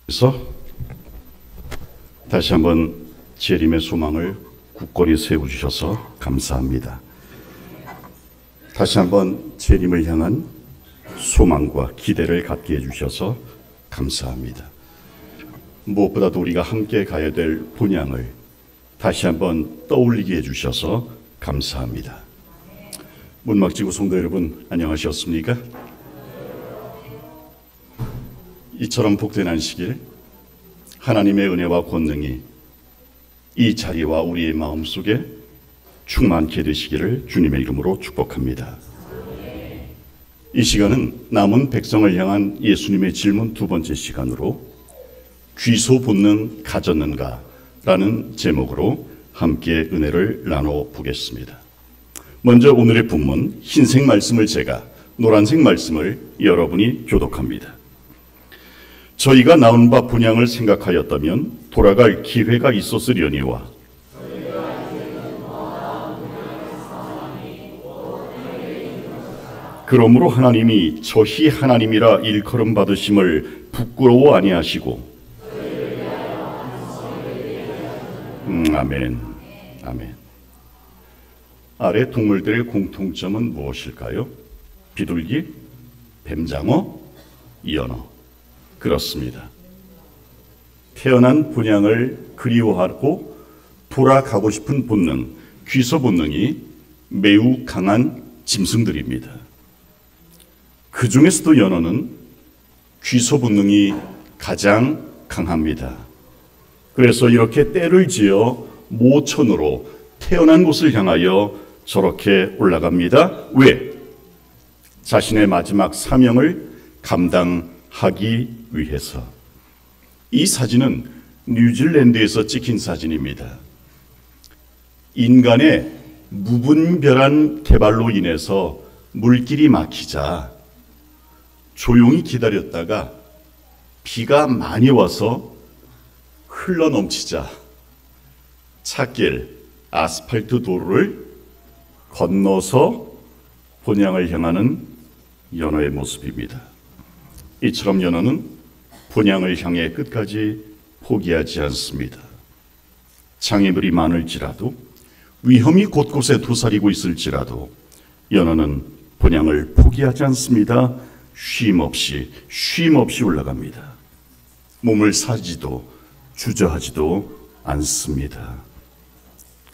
그래서 다시 한번 재림의 소망을 굳건히 세워주셔서 감사합니다. 다시 한번 재림을 향한 소망과 기대를 갖게 해주셔서 감사합니다. 무엇보다도 우리가 함께 가야 될 본향을 다시 한번 떠올리게 해주셔서 감사합니다. 문막지구 성도 여러분, 안녕하셨습니까? 이처럼 복된 안식일, 하나님의 은혜와 권능이 이 자리와 우리의 마음속에 충만케 되시기를 주님의 이름으로 축복합니다. 이 시간은 남은 백성을 향한 예수님의 질문 두 번째 시간으로 귀소 본능 가졌는가? 라는 제목으로 함께 은혜를 나눠보겠습니다. 먼저 오늘의 본문 흰색 말씀을 제가, 노란색 말씀을 여러분이 교독합니다. 저희가 나온 바 본향을 생각하였다면 돌아갈 기회가 있었으려니와 그러므로 하나님이 저희 하나님이라 일컬음 받으심을 부끄러워 아니하시고 아멘. 아멘. 아래 동물들의 공통점은 무엇일까요? 비둘기, 뱀장어, 연어. 그렇습니다. 태어난 본향을 그리워하고 돌아가고 싶은 본능, 귀소 본능이 매우 강한 짐승들입니다. 그 중에서도 연어는 귀소 본능이 가장 강합니다. 그래서 이렇게 떼를 지어 모천으로 태어난 곳을 향하여 저렇게 올라갑니다. 왜? 자신의 마지막 사명을 감당하기 위해서. 이 사진은 뉴질랜드에서 찍힌 사진입니다. 인간의 무분별한 개발로 인해서 물길이 막히자 조용히 기다렸다가 비가 많이 와서 흘러넘치자 찻길, 아스팔트 도로를 건너서 본향을 향하는 연어의 모습입니다. 이처럼 연어는 본향을 향해 끝까지 포기하지 않습니다. 장애물이 많을지라도, 위험이 곳곳에 도사리고 있을지라도 연어는 본향을 포기하지 않습니다. 쉼 없이 올라갑니다. 몸을 사지도 주저하지도 않습니다.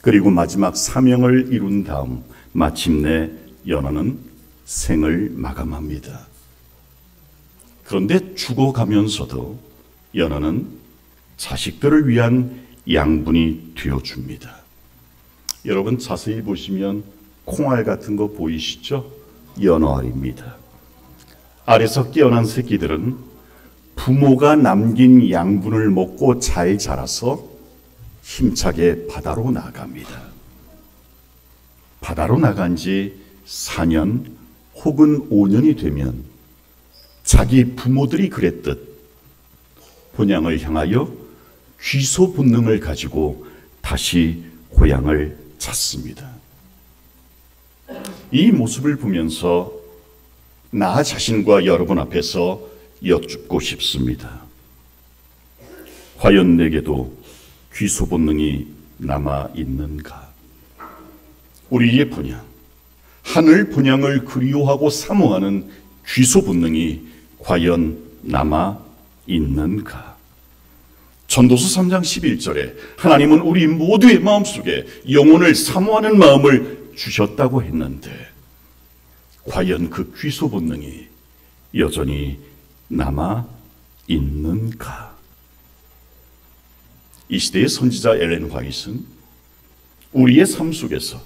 그리고 마지막 사명을 이룬 다음 마침내 연어는 생을 마감합니다. 그런데 죽어가면서도 연어는 자식들을 위한 양분이 되어줍니다. 여러분 자세히 보시면 콩알 같은 거 보이시죠? 연어알입니다. 알에서 깨어난 새끼들은 부모가 남긴 양분을 먹고 잘 자라서 힘차게 바다로 나갑니다. 바다로 나간 지 4년 혹은 5년이 되면 자기 부모들이 그랬듯 본향을 향하여 귀소 본능을 가지고 다시 고향을 찾습니다. 이 모습을 보면서 나 자신과 여러분 앞에서 여쭙고 싶습니다. 과연 내게도 귀소 본능이 남아 있는가? 우리의 본향, 하늘 본향을 그리워하고 사모하는 귀소 본능이 과연 남아 있는가? 전도서 3장 11절에 하나님은 우리 모두의 마음속에 영혼을 사모하는 마음을 주셨다고 했는데 과연 그 귀소 본능이 여전히 남아 있는가? 이 시대의 선지자 엘렌 화이트는 우리의 삶 속에서,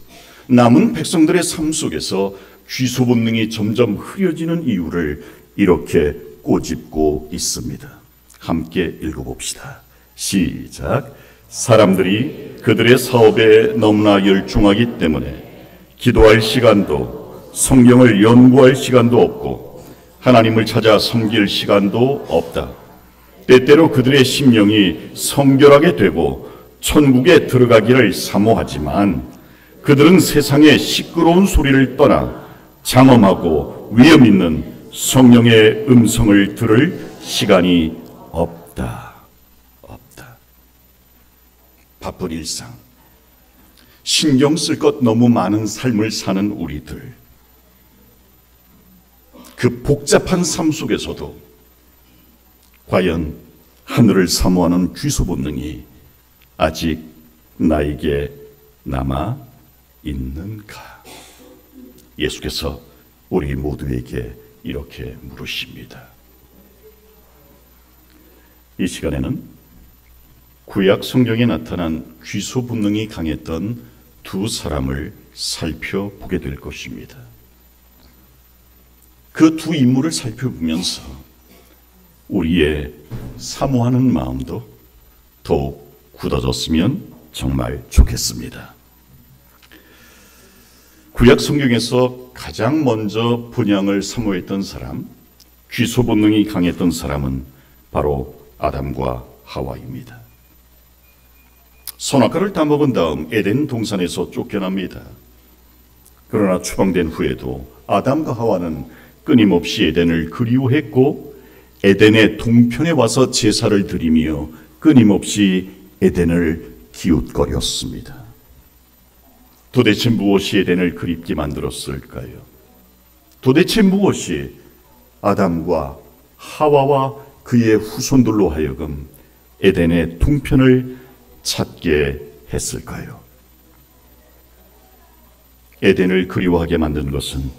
남은 백성들의 삶 속에서 귀소 본능이 점점 흐려지는 이유를 이렇게 꼬집고 있습니다. 함께 읽어봅시다. 시작. 사람들이 그들의 사업에 너무나 열중하기 때문에 기도할 시간도 성경을 연구할 시간도 없고 하나님을 찾아 섬길 시간도 없다. 때때로 그들의 심령이 성결하게 되고 천국에 들어가기를 사모하지만 그들은 세상의 시끄러운 소리를 떠나 장엄하고 위험 있는 성령의 음성을 들을 시간이 없다. 없다. 바쁜 일상, 신경 쓸 것 너무 많은 삶을 사는 우리들, 그 복잡한 삶 속에서도 과연 하늘을 사모하는 귀소 본능이 아직 나에게 남아 있는가? 예수께서 우리 모두에게 이렇게 물으십니다. 이 시간에는 구약 성경에 나타난 귀소 본능이 강했던 두 사람을 살펴보게 될 것입니다. 그 두 인물을 살펴보면서 우리의 사모하는 마음도 더욱 굳어졌으면 정말 좋겠습니다. 구약 성경에서 가장 먼저 본향을 사모했던 사람, 귀소 본능이 강했던 사람은 바로 아담과 하와입니다. 선악과를 따먹은 다음 에덴 동산에서 쫓겨납니다. 그러나 추방된 후에도 아담과 하와는 끊임없이 에덴을 그리워했고 에덴의 동편에 와서 제사를 드리며 끊임없이 에덴을 기웃거렸습니다. 도대체 무엇이 에덴을 그립게 만들었을까요? 도대체 무엇이 아담과 하와와 그의 후손들로 하여금 에덴의 동편을 찾게 했을까요? 에덴을 그리워하게 만든 것은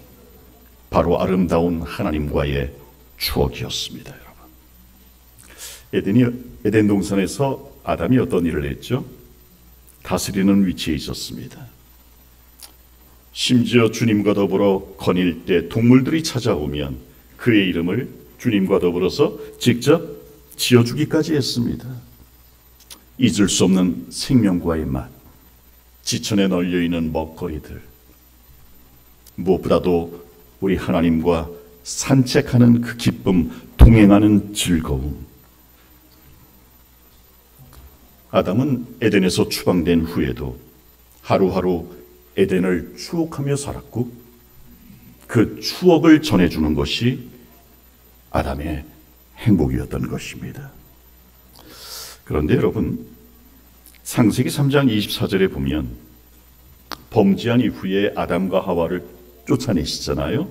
바로 아름다운 하나님과의 추억이었습니다. 여러분, 에덴 동산에서 아담이 어떤 일을 했죠? 다스리는 위치에 있었습니다. 심지어 주님과 더불어 거닐 때 동물들이 찾아오면 그의 이름을 주님과 더불어서 직접 지어주기까지 했습니다. 잊을 수 없는 생명과의 맛, 지천에 널려있는 먹거리들, 무엇보다도 우리 하나님과 산책하는 그 기쁨, 동행하는 즐거움. 아담은 에덴에서 추방된 후에도 하루하루 에덴을 추억하며 살았고 그 추억을 전해주는 것이 아담의 행복이었던 것입니다. 그런데 여러분, 창세기 3장 24절에 보면 범죄한 이후에 아담과 하와를 쫓아내시잖아요.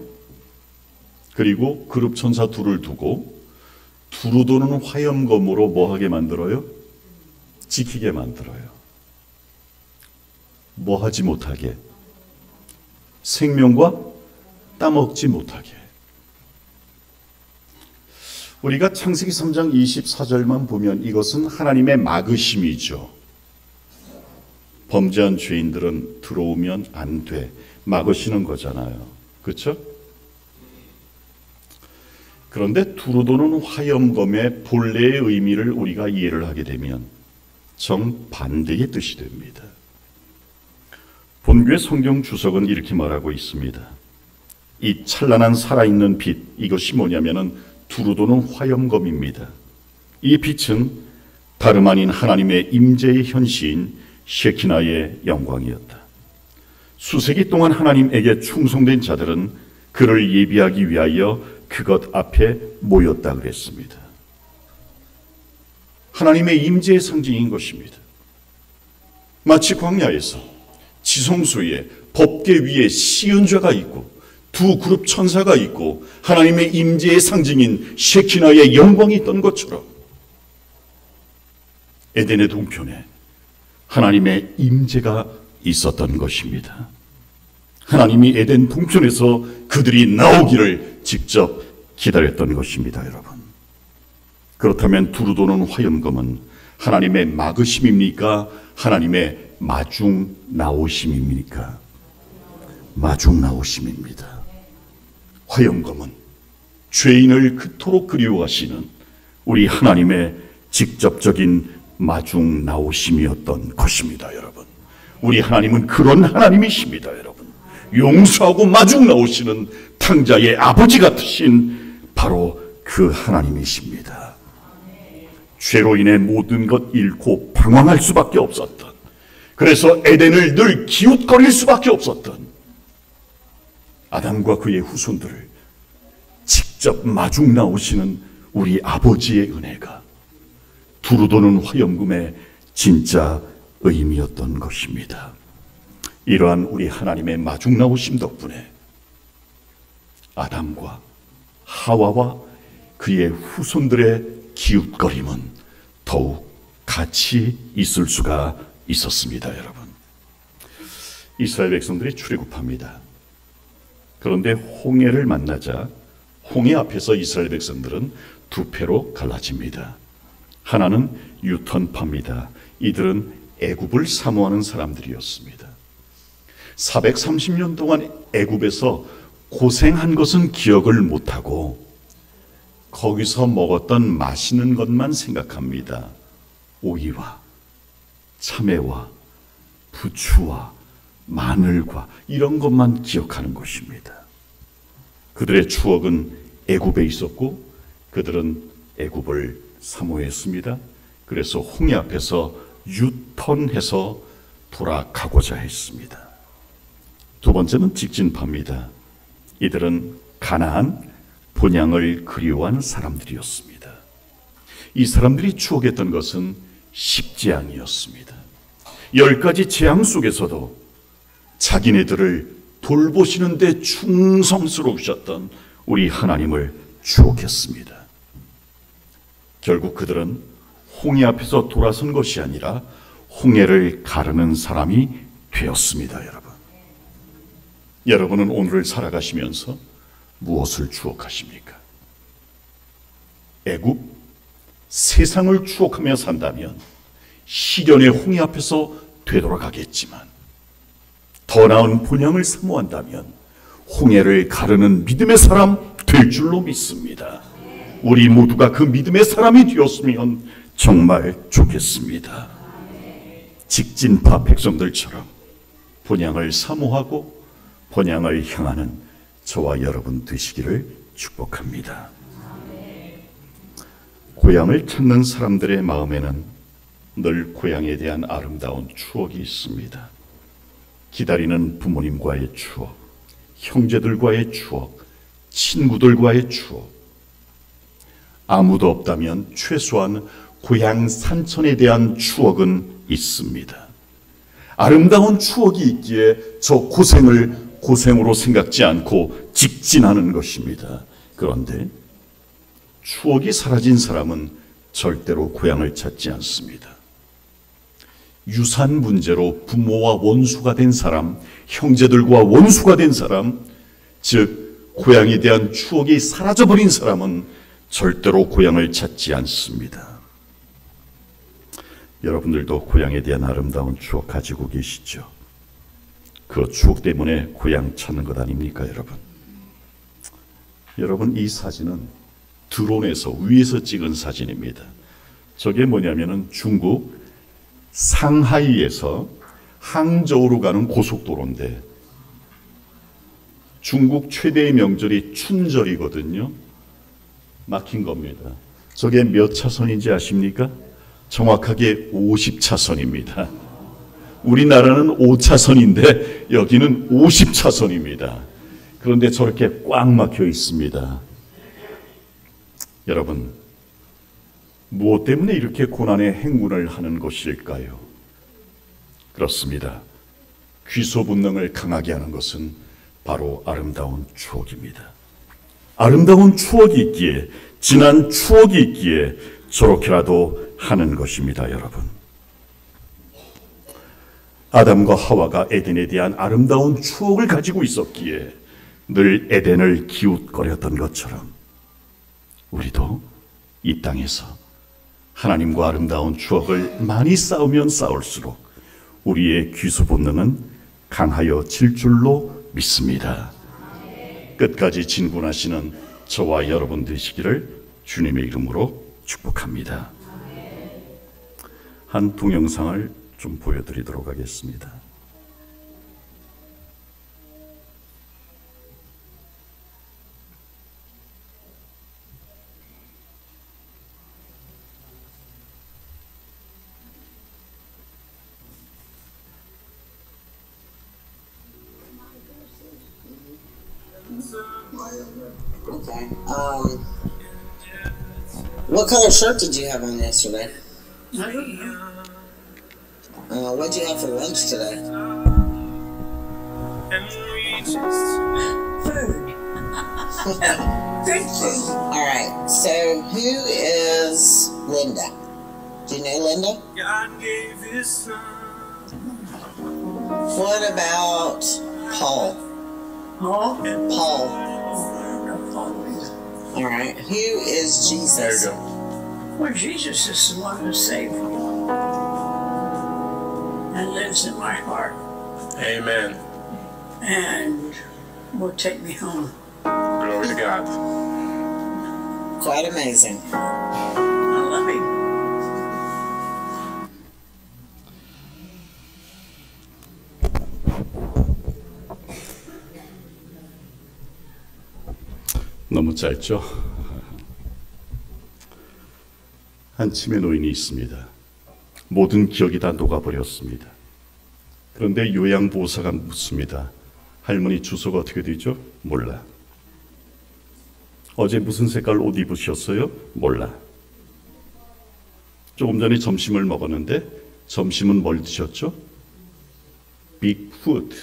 그리고 그룹 천사 둘을 두고 두루 도는 화염검으로 뭐하게 만들어요? 지키게 만들어요. 뭐하지 못하게, 생명과 따먹지 못하게. 우리가 창세기 3장 24절만 보면 이것은 하나님의 막으심이죠. 범죄한 죄인들은 들어오면 안 돼, 막으시는 거잖아요. 그렇죠? 그런데 두루 도는 화염검의 본래의 의미를 우리가 이해를 하게 되면 정반대의 뜻이 됩니다. 본교의 성경 주석은 이렇게 말하고 있습니다. 이 찬란한 살아있는 빛, 이것이 뭐냐면은 두루 도는 화염검입니다. 이 빛은 다름 아닌 하나님의 임재의 현시인 셰키나의 영광이었다. 수세기 동안 하나님에게 충성된 자들은 그를 예비하기 위하여 그것 앞에 모였다 그랬습니다. 하나님의 임재의 상징인 것입니다. 마치 광야에서 지성소에 법궤 위에 시은좌가 있고 두 그룹 천사가 있고 하나님의 임재의 상징인 셰키나의 영광이 있던 것처럼 에덴의 동편에 하나님의 임재가 있었던 것입니다. 하나님이 에덴 동편에서 그들이 나오기를 직접 기다렸던 것입니다, 여러분. 그렇다면 두루 도는 화염검은 하나님의 막으심입니까? 하나님의 마중 나오심입니까? 마중 나오심입니다. 화염검은 죄인을 그토록 그리워하시는 우리 하나님의 직접적인 마중 나오심이었던 것입니다, 여러분. 우리 하나님은 그런 하나님이십니다, 여러분. 용서하고 마중 나오시는 탕자의 아버지 같으신 바로 그 하나님이십니다. 죄로 인해 모든 것 잃고 방황할 수밖에 없었던, 그래서 에덴을 늘 기웃거릴 수밖에 없었던 아담과 그의 후손들을 직접 마중 나오시는 우리 아버지의 은혜가 두루도는 화염금의 진짜 의미였던 것입니다. 이러한 우리 하나님의 마중 나오심 덕분에 아담과 하와와 그의 후손들의 기웃거림은 더욱 같이 있을 수가 있었습니다. 여러분, 이스라엘 백성들이 출애굽합니다. 그런데 홍해를 만나자 홍해 앞에서 이스라엘 백성들은 두 패로 갈라집니다. 하나는 유턴파입니다. 이들은 애굽을 사모하는 사람들이었습니다. 430년 동안 애굽에서 고생한 것은 기억을 못하고 거기서 먹었던 맛있는 것만 생각합니다. 오이와 참외와 부추와 마늘과 이런 것만 기억하는 것입니다. 그들의 추억은 애굽에 있었고 그들은 애굽을 사모했습니다. 그래서 홍해 앞에서 유턴해서 돌아가고자 했습니다. 두 번째는 직진파입니다. 이들은 가나안 본향을 그리워한 사람들이었습니다. 이 사람들이 추억했던 것은 십재앙이었습니다. 10가지 재앙 속에서도 자기네들을 돌보시는 데 충성스러우셨던 우리 하나님을 추억했습니다. 결국 그들은 홍해 앞에서 돌아선 것이 아니라 홍해를 가르는 사람이 되었습니다. 여러분은 오늘을 살아가시면서 무엇을 추억하십니까? 애굽, 세상을 추억하며 산다면 시련의 홍해 앞에서 되돌아가겠지만 더 나은 본향을 사모한다면 홍해를 가르는 믿음의 사람 될 줄로 믿습니다. 우리 모두가 그 믿음의 사람이 되었으면 정말 좋겠습니다. 직진파 백성들처럼 본향을 사모하고 본향을 향하는 저와 여러분 되시기를 축복합니다. 고향을 찾는 사람들의 마음에는 늘 고향에 대한 아름다운 추억이 있습니다. 기다리는 부모님과의 추억, 형제들과의 추억, 친구들과의 추억. 아무도 없다면 최소한 고향 산천에 대한 추억은 있습니다. 아름다운 추억이 있기에 저 고생을 고생으로 생각지 않고 직진하는 것입니다. 그런데 추억이 사라진 사람은 절대로 고향을 찾지 않습니다. 유산 문제로 부모와 원수가 된 사람, 형제들과 원수가 된 사람, 즉 고향에 대한 추억이 사라져버린 사람은 절대로 고향을 찾지 않습니다. 여러분들도 고향에 대한 아름다운 추억 가지고 계시죠? 그 추억 때문에 고향 찾는 것 아닙니까, 여러분? 여러분, 이 사진은 드론에서 위에서 찍은 사진입니다. 저게 뭐냐면은 중국 상하이에서 항저우로 가는 고속도로인데 중국 최대의 명절이 춘절이거든요. 막힌 겁니다. 저게 몇 차선인지 아십니까? 정확하게 50차선입니다. 우리나라는 5차선인데 여기는 50차선입니다. 그런데 저렇게 꽉 막혀 있습니다. 여러분, 무엇 때문에 이렇게 고난의 행군을 하는 것일까요? 그렇습니다. 귀소 본능을 강하게 하는 것은 바로 아름다운 추억입니다. 아름다운 추억이 있기에, 지난 추억이 있기에 저렇게라도 하는 것입니다, 여러분. 아담과 하와가 에덴에 대한 아름다운 추억을 가지고 있었기에 늘 에덴을 기웃거렸던 것처럼 우리도 이 땅에서 하나님과 아름다운 추억을 많이 쌓으면 쌓을수록 우리의 귀소 본능은 강하여질 줄로 믿습니다. 끝까지 진군하시는 저와 여러분 되시기를 주님의 이름으로 축복합니다. 한 동영상을 좀 보여드리도록 하겠습니다. Okay. What color shirt did you have on yesterday? What'd you have for lunch today? Food. Good food. All right. So who is Linda? Do you know Linda? God gave his son. What about Paul? Paul. All right. Who is Jesus? There you go. Well, Jesus is the one who saved me and lives in my heart Amen. and will take me home. Glory to God. Quite amazing. I love him. 너무 짧죠? 한 치매 노인이 있습니다. 모든 기억이 다 녹아버렸습니다. 그런데 요양보호사가 묻습니다. 할머니 주소가 어떻게 되죠? 몰라. 어제 무슨 색깔 옷 입으셨어요? 몰라. 조금 전에 점심을 먹었는데 점심은 뭘 드셨죠? 빅푸드.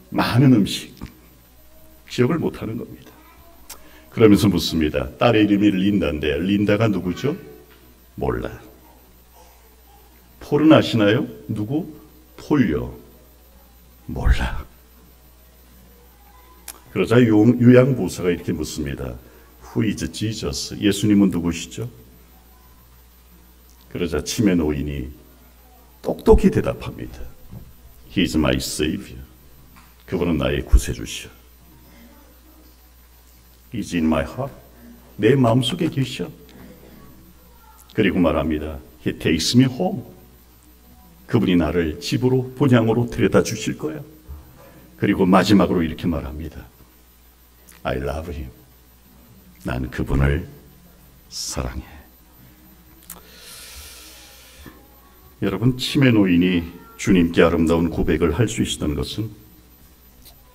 많은 음식. 기억을 못하는 겁니다. 그러면서 묻습니다. 딸의 이름이 린다인데 린다가 누구죠? 몰라. 폴은 아시나요? 누구? 폴요. 몰라. 그러자 요양보호사가 이렇게 묻습니다. Who is Jesus? 예수님은 누구시죠? 그러자 치매 노인이 똑똑히 대답합니다. He is my savior. 그분은 나의 구세주시오. He's in my heart. 내 마음속에 계셔. 그리고 말합니다. He takes me home. 그분이 나를 집으로 본향으로 데려다 주실 거야. 그리고 마지막으로 이렇게 말합니다. I love him. 난 그분을 사랑해. 여러분, 치매 노인이 주님께 아름다운 고백을 할 수 있었던 것은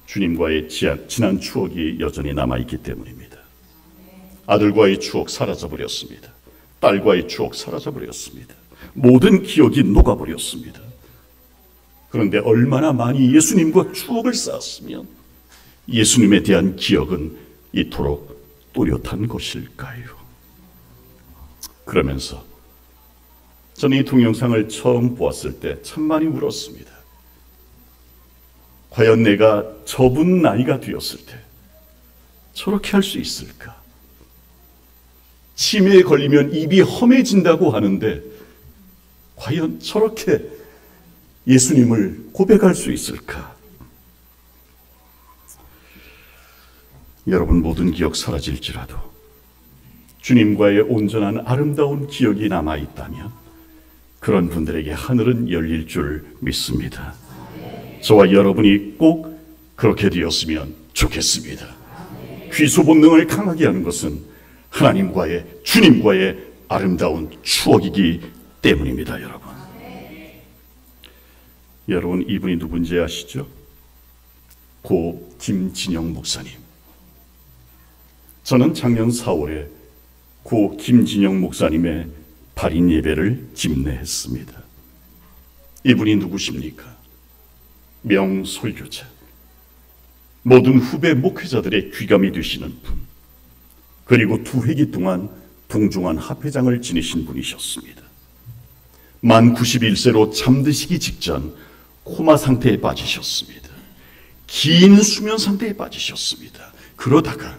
주님과의 지난 추억이 여전히 남아있기 때문입니다. 아들과의 추억 사라져버렸습니다. 딸과의 추억 사라져버렸습니다. 모든 기억이 녹아버렸습니다. 그런데 얼마나 많이 예수님과 추억을 쌓았으면 예수님에 대한 기억은 이토록 또렷한 것일까요? 그러면서 저는 이 동영상을 처음 보았을 때 참 많이 울었습니다. 과연 내가 저분 나이가 되었을 때 저렇게 할 수 있을까? 치매에 걸리면 입이 험해진다고 하는데 과연 저렇게 예수님을 고백할 수 있을까? 여러분, 모든 기억 사라질지라도 주님과의 온전한 아름다운 기억이 남아있다면 그런 분들에게 하늘은 열릴 줄 믿습니다. 저와 여러분이 꼭 그렇게 되었으면 좋겠습니다. 귀소 본능을 강하게 하는 것은 하나님과의, 주님과의 아름다운 추억이기 때문입니다. 여러분, 이분이 누군지 아시죠? 고 김진영 목사님. 저는 작년 4월에 고 김진영 목사님의 발인 예배를 집례했습니다. 이분이 누구십니까? 명설교자, 모든 후배 목회자들의 귀감이 되시는 분, 그리고 2회기 동안 동중한 합회장을 지내신 분이셨습니다. 만 91세로 잠드시기 직전 코마 상태에 빠지셨습니다. 긴 수면 상태에 빠지셨습니다. 그러다가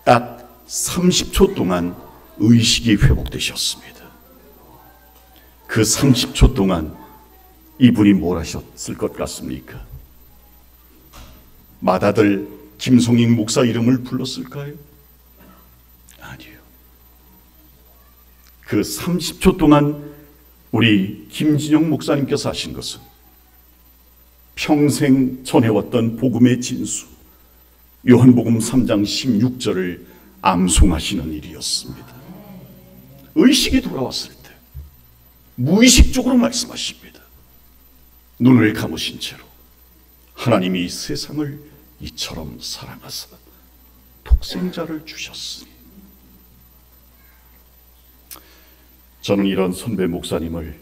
딱 30초 동안 의식이 회복되셨습니다. 그 30초 동안 이분이 뭘 하셨을 것 같습니까? 맏아들 김송익 목사 이름을 불렀을까요? 아니요. 그 30초 동안 우리 김진영 목사님께서 하신 것은 평생 전해왔던 복음의 진수, 요한복음 3장 16절을 암송하시는 일이었습니다. 의식이 돌아왔을 때 무의식적으로 말씀하십니다. 눈을 감으신 채로 하나님이 세상을 이처럼 사랑하사 독생자를 주셨으니. 저는 이런 선배 목사님을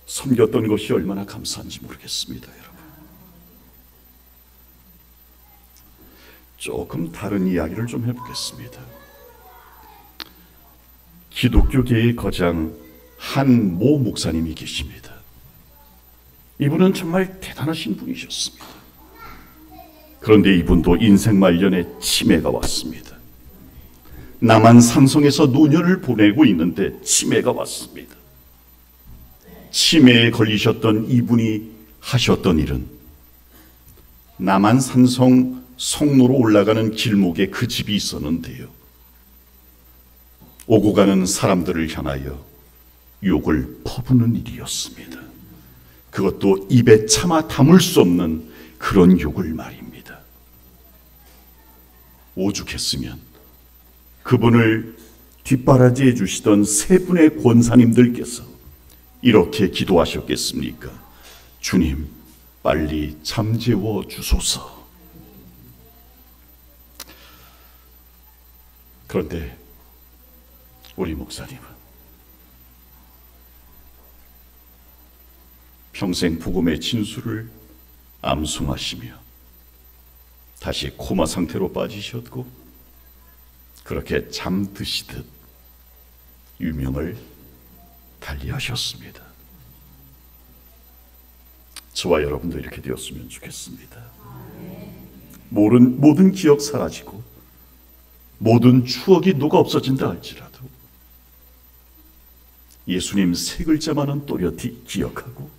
섬겼던 것이 얼마나 감사한지 모르겠습니다, 여러분. 조금 다른 이야기를 좀 해보겠습니다. 기독교계의 거장 한모 목사님이 계십니다. 이분은 정말 대단하신 분이셨습니다. 그런데 이분도 인생 말년에 치매가 왔습니다. 남한 산성에서 노년을 보내고 있는데 치매가 왔습니다. 치매에 걸리셨던 이분이 하셨던 일은 남한 산성 성로로 올라가는 길목에 그 집이 있었는데요, 오고 가는 사람들을 향하여 욕을 퍼붓는 일이었습니다. 그것도 입에 참아 담을 수 없는 그런 욕을 말입니다. 오죽했으면 그분을 뒷바라지해 주시던 세 분의 권사님들께서 이렇게 기도하셨겠습니까? 주님, 빨리 잠재워 주소서. 그런데 우리 목사님은 평생 복음의 진수를 암송하시며 다시 코마 상태로 빠지셨고, 그렇게 잠드시듯 유명을 달리하셨습니다. 저와 여러분도 이렇게 되었으면 좋겠습니다. 모든 기억 사라지고 모든 추억이 녹아 없어진다 할지라도 예수님 세 글자만은 또렷이 기억하고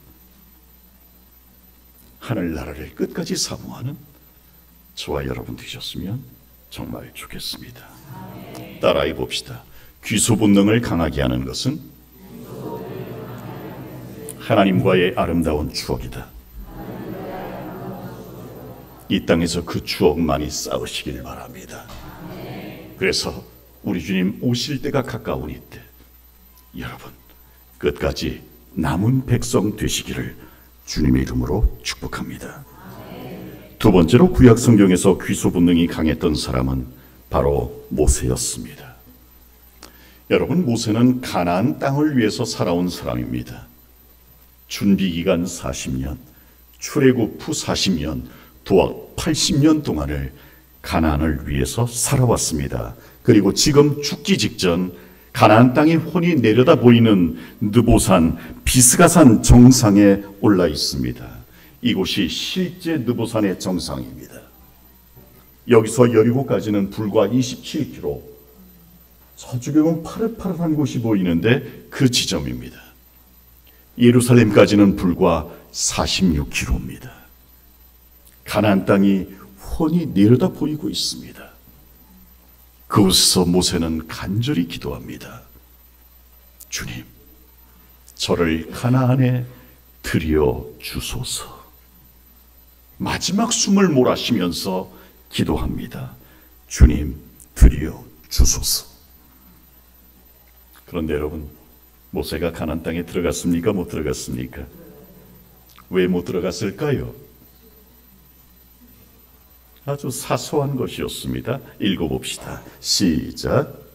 하늘나라를 끝까지 사모하는 저와 여러분 되셨으면 정말 좋겠습니다. 따라해 봅시다. 귀소 본능을 강하게 하는 것은 하나님과의 아름다운 추억이다. 이 땅에서 그 추억 많이 쌓으시길 바랍니다. 그래서 우리 주님 오실 때가 가까우니 때 여러분 끝까지 남은 백성 되시기를 주님의 이름으로 축복합니다. 두 번째로 구약 성경에서 귀소 본능이 강했던 사람은 바로 모세였습니다. 여러분, 모세는 가나안 땅을 위해서 살아온 사람입니다. 준비기간 40년, 출애굽 후 40년, 도학 80년 동안을 가나안을 위해서 살아왔습니다. 그리고 지금 죽기 직전 가나안 땅이 훤히 내려다 보이는 느보산 비스가산 정상에 올라 있습니다. 이곳이 실제 느보산의 정상입니다. 여기서 여리고까지는 불과 27km, 저쪽에 보면 파릇파릇한 곳이 보이는데 그 지점입니다. 예루살렘까지는 불과 46km입니다. 가나안 땅이 훤히 내려다 보이고 있습니다. 그곳에서 모세는 간절히 기도합니다. 주님, 저를 가나안에 들여 주소서. 마지막 숨을 몰아쉬면서 기도합니다. 주님, 들여 주소서. 그런데 여러분, 모세가 가나안 땅에 들어갔습니까? 못 들어갔습니까? 왜 못 들어갔을까요? 아주 사소한 것이었습니다. 읽어봅시다. 시작.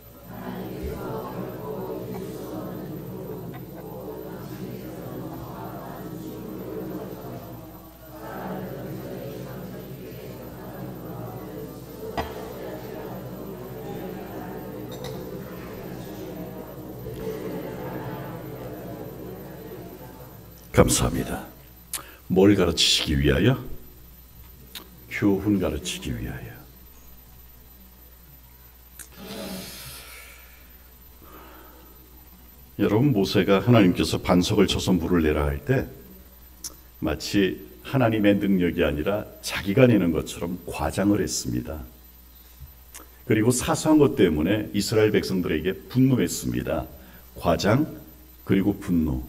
감사합니다. 뭘 가르치시기 위하여? 교훈 가르치기 위하여. 여러분, 모세가 하나님께서 반석을 쳐서 물을 내라 할 때 마치 하나님의 능력이 아니라 자기가 내는 것처럼 과장을 했습니다. 그리고 사소한 것 때문에 이스라엘 백성들에게 분노했습니다. 과장 그리고 분노.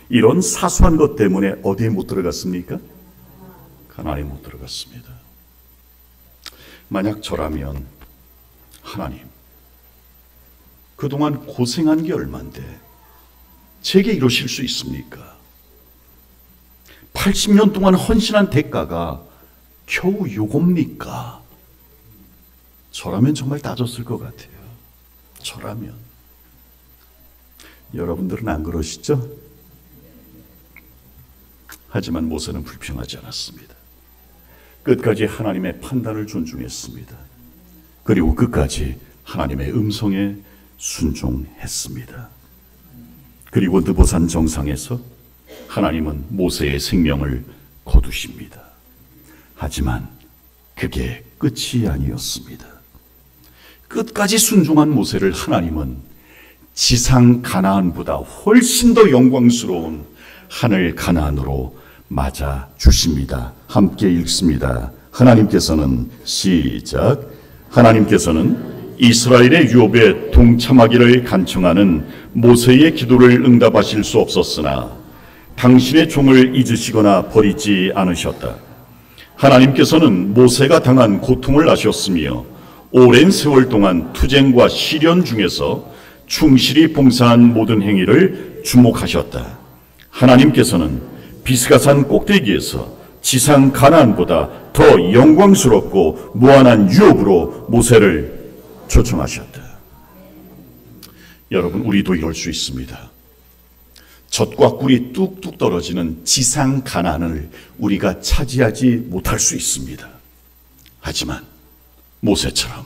이런 사소한 것 때문에 어디에 못 들어갔습니까? 가나안에 못 들어갔습니다. 만약 저라면 하나님, 그동안 고생한 게 얼만데 제게 이러실 수 있습니까? 80년 동안 헌신한 대가가 겨우 요겁니까? 저라면 정말 따졌을 것 같아요. 저라면. 여러분들은 안 그러시죠? 하지만 모세는 불평하지 않았습니다. 끝까지 하나님의 판단을 존중했습니다. 그리고 끝까지 하나님의 음성에 순종했습니다. 그리고 느보산 정상에서 하나님은 모세의 생명을 거두십니다. 하지만 그게 끝이 아니었습니다. 끝까지 순종한 모세를 하나님은 지상 가나안보다 훨씬 더 영광스러운 하늘 가나안으로 맞아 주십니다. 함께 읽습니다. 하나님께서는 시작. 하나님께서는 이스라엘의 유업에 동참하기를 간청하는 모세의 기도를 응답하실 수 없었으나 당신의 종을 잊으시거나 버리지 않으셨다. 하나님께서는 모세가 당한 고통을 아셨으며 오랜 세월 동안 투쟁과 시련 중에서 충실히 봉사한 모든 행위를 주목하셨다. 하나님께서는 비스가산 꼭대기에서 지상 가나안보다 더 영광스럽고 무한한 유업으로 모세를 초청하셨다. 여러분, 우리도 이럴 수 있습니다. 젖과 꿀이 뚝뚝 떨어지는 지상 가나안을 우리가 차지하지 못할 수 있습니다. 하지만 모세처럼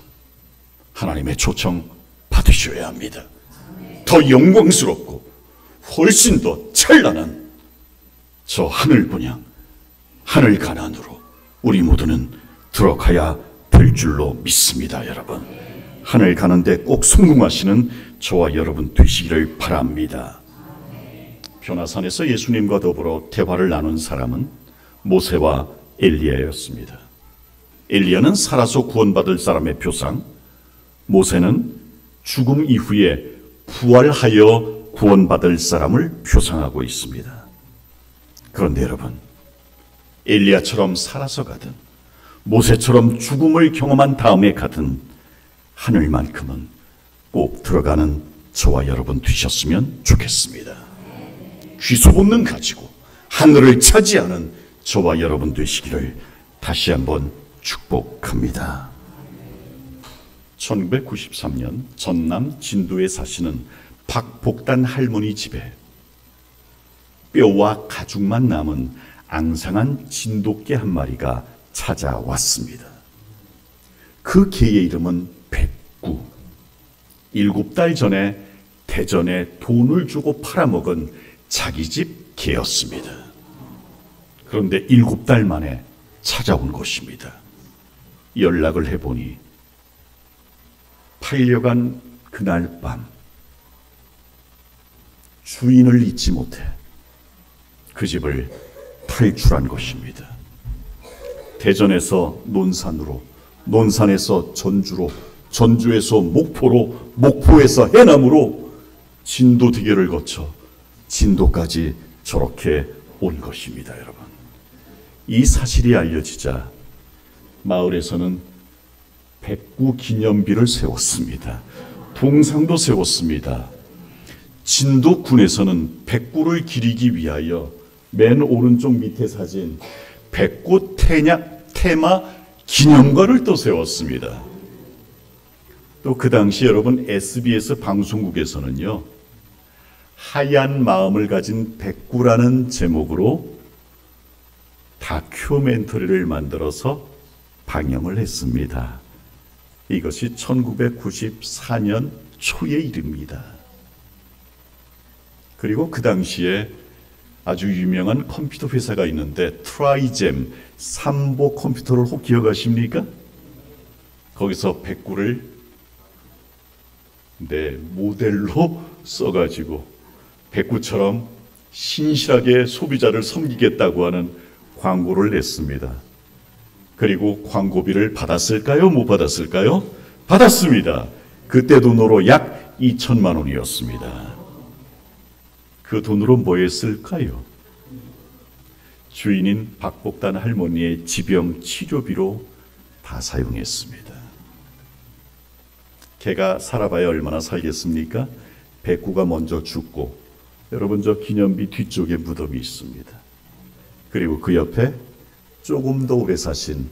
하나님의 초청 받으셔야 합니다. 더 영광스럽고 훨씬 더 찬란한 저 하늘 분양, 하늘 가나안으로 우리 모두는 들어가야 될 줄로 믿습니다. 여러분, 하늘 가는데 꼭 성공하시는 저와 여러분 되시기를 바랍니다. 변화산에서 예수님과 더불어 대화를 나눈 사람은 모세와 엘리야였습니다. 엘리야는 살아서 구원받을 사람의 표상, 모세는 죽음 이후에 부활하여 구원받을 사람을 표상하고 있습니다. 그런데 여러분, 엘리야처럼 살아서 가든 모세처럼 죽음을 경험한 다음에 가든 하늘만큼은 꼭 들어가는 저와 여러분 되셨으면 좋겠습니다. 귀소 본능 가지고 하늘을 차지하는 저와 여러분 되시기를 다시 한번 축복합니다. 1993년 전남 진도에 사시는 박복단 할머니 집에 뼈와 가죽만 남은 앙상한 진돗개 한 마리가 찾아왔습니다. 그 개의 이름은 백구. 7달 전에 대전에 돈을 주고 팔아먹은 자기 집 개였습니다. 그런데 7달 만에 찾아온 것입니다. 연락을 해보니 팔려간 그날 밤 주인을 잊지 못해 그 집을 탈출한 것입니다. 대전에서 논산으로, 논산에서 전주로, 전주에서 목포로, 목포에서 해남으로 진도 대교를 거쳐 진도까지 저렇게 온 것입니다. 여러분, 이 사실이 알려지자 마을에서는 백구 기념비를 세웠습니다. 동상도 세웠습니다. 진도군에서는 백구를 기리기 위하여 맨 오른쪽 밑에 사진 백구 테마 기념관을 또 세웠습니다. 또 그 당시 여러분 SBS 방송국에서는요, 하얀 마음을 가진 백구라는 제목으로 다큐멘터리를 만들어서 방영을 했습니다. 이것이 1994년 초의 일입니다. 그리고 그 당시에 아주 유명한 컴퓨터 회사가 있는데 트라이젬 삼보 컴퓨터를 혹 기억하십니까? 거기서 백구를 모델로 써가지고 백구처럼 신실하게 소비자를 섬기겠다고 하는 광고를 냈습니다. 그리고 광고비를 받았을까요? 못 받았을까요? 받았습니다. 그때 돈으로 약 2천만 원이었습니다. 그 돈으로 뭐 했을까요? 주인인 박복단 할머니의 지병 치료비로 다 사용했습니다. 개가 살아봐야 얼마나 살겠습니까? 백구가 먼저 죽고, 여러분 저 기념비 뒤쪽에 무덤이 있습니다. 그리고 그 옆에 조금 더 오래 사신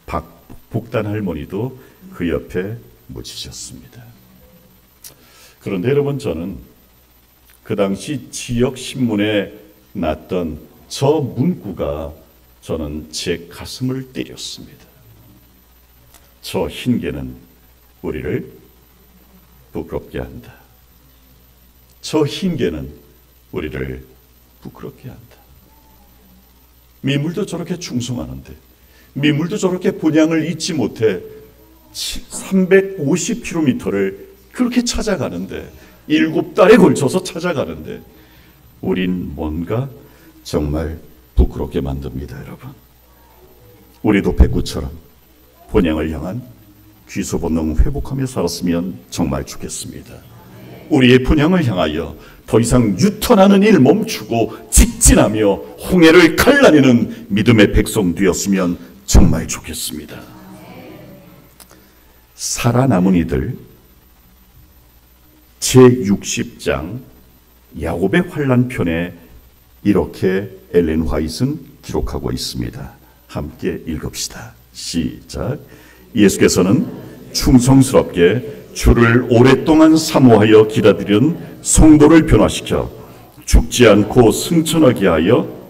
박복단 할머니도 그 옆에 묻히셨습니다. 그런데 여러분, 저는 그 당시 지역 신문에 났던 저 문구가 저는 제 가슴을 때렸습니다. 저 흰개는 우리를 부끄럽게 한다. 저 흰개는 우리를 부끄럽게 한다. 미물도 저렇게 충성하는데, 미물도 저렇게 본향을 잊지 못해 350km를 그렇게 찾아가는데, 7달에 걸쳐서 찾아가는데, 우린 뭔가 정말 부끄럽게 만듭니다, 여러분. 우리도 백구처럼 본향을 향한 귀소 본능 회복하며 살았으면 정말 좋겠습니다. 우리의 본향을 향하여 더 이상 유턴하는 일 멈추고 직진하며 홍해를 갈라내는 믿음의 백성 되었으면 정말 좋겠습니다. 살아남은 이들 제60장 야곱의 환난 편에 이렇게 엘렌 화이트는 기록하고 있습니다. 함께 읽읍시다. 시작. 예수께서는 충성스럽게 주를 오랫동안 사모하여 기다리는 성도를 변화시켜 죽지 않고 승천하게 하여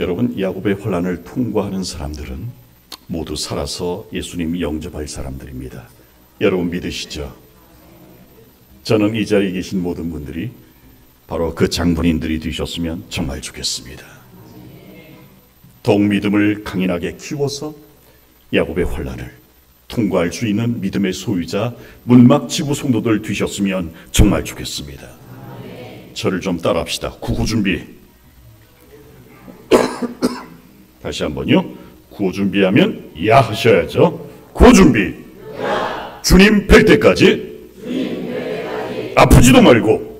여러분, 야곱의 환난을 통과하는 사람들은 모두 살아서 예수님 영접할 사람들입니다. 여러분 믿으시죠? 저는 이 자리에 계신 모든 분들이 바로 그 장본인들이 되셨으면 정말 좋겠습니다. 더욱 믿음을 강인하게 키워서 야곱의 환난을 통과할 수 있는 믿음의 소유자 문막 지부 성도들 되셨으면 정말 좋겠습니다. 저를 좀 따라합시다. 구호 준비. 다시 한번요. 구호 준비하면 야 하셔야죠. 구호 준비. 주님 뵐 때까지 아프지도 말고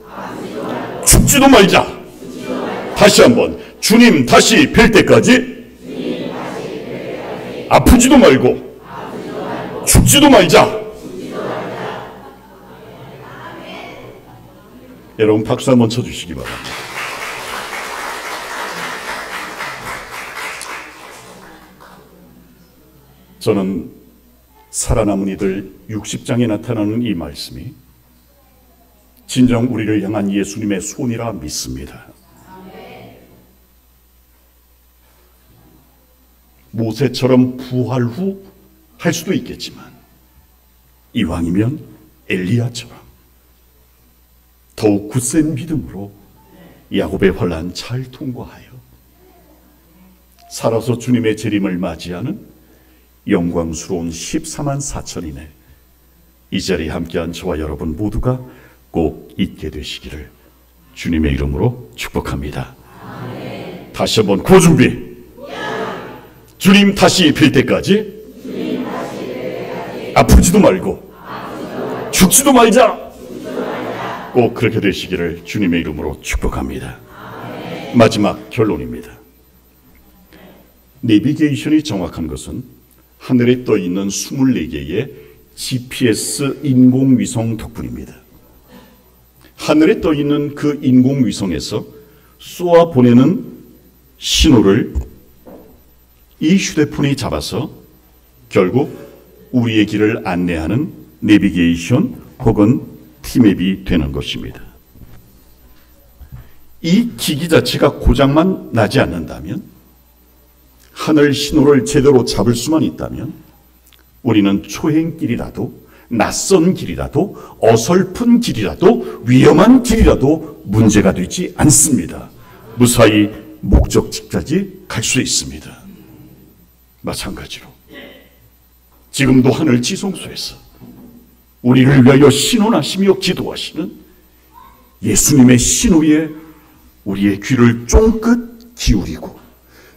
죽지도 말자. 다시 한번. 주님 다시 뵐 때까지 아프지도 말고 죽지도 말자. 여러분 박수 한번 쳐주시기 바랍니다. 저는 살아남은 이들 60장에 나타나는 이 말씀이 진정 우리를 향한 예수님의 손이라 믿습니다. 모세처럼 부활 후 할 수도 있겠지만 이왕이면 엘리야처럼 더욱 굳센 믿음으로 야곱의 환난 잘 통과하여 살아서 주님의 재림을 맞이하는 영광스러운 14만 4천인의 이 자리에 함께한 저와 여러분 모두가 꼭 있게 되시기를 주님의 이름으로 축복합니다. 아멘. 다시 한번 구호 준비. 주님 다시 뵐 때까지 아프지도 말고 죽지도 말자. 꼭 그렇게 되시기를 주님의 이름으로 축복합니다. 아멘. 마지막 결론입니다. 내비게이션이 정확한 것은 하늘에 떠 있는 24개의 GPS 인공위성 덕분입니다. 하늘에 떠 있는 그 인공위성에서 쏘아 보내는 신호를 이 휴대폰이 잡아서 결국 우리의 길을 안내하는 내비게이션 혹은 티맵이 되는 것입니다. 이 기기 자체가 고장만 나지 않는다면, 하늘 신호를 제대로 잡을 수만 있다면 우리는 초행길이라도 낯선 길이라도 어설픈 길이라도 위험한 길이라도 문제가 되지 않습니다. 무사히 목적지까지 갈 수 있습니다. 마찬가지로 지금도 하늘 지성소에서 우리를 위하여 신원하시며 기도하시는 예수님의 신호에 우리의 귀를 쫑긋 기울이고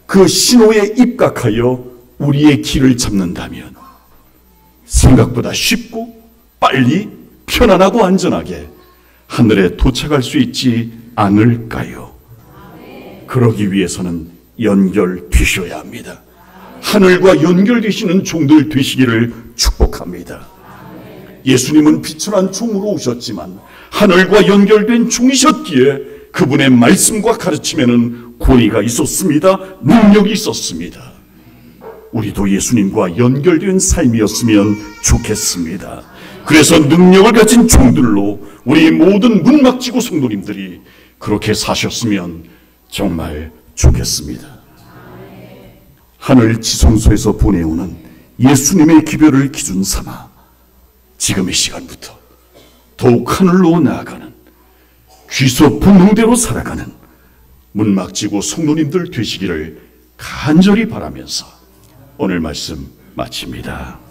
그 신호에 입각하여 우리의 길을 잡는다면 생각보다 쉽고 빨리 편안하고 안전하게 하늘에 도착할 수 있지 않을까요? 그러기 위해서는 연결되셔야 합니다. 하늘과 연결되시는 종들 되시기를 축복합니다. 예수님은 비천한 종으로 오셨지만 하늘과 연결된 종이셨기에 그분의 말씀과 가르침에는 권위가 있었습니다. 능력이 있었습니다. 우리도 예수님과 연결된 삶이었으면 좋겠습니다. 그래서 능력을 가진 종들로 우리 모든 문막지구 성도님들이 그렇게 사셨으면 정말 좋겠습니다. 하늘 지성소에서 보내오는 예수님의 기별을 기준 삼아 지금 이 시간부터 더욱 하늘로 나아가는 귀소 본능대로 살아가는 문막지구 성도님들 되시기를 간절히 바라면서 오늘 말씀 마칩니다.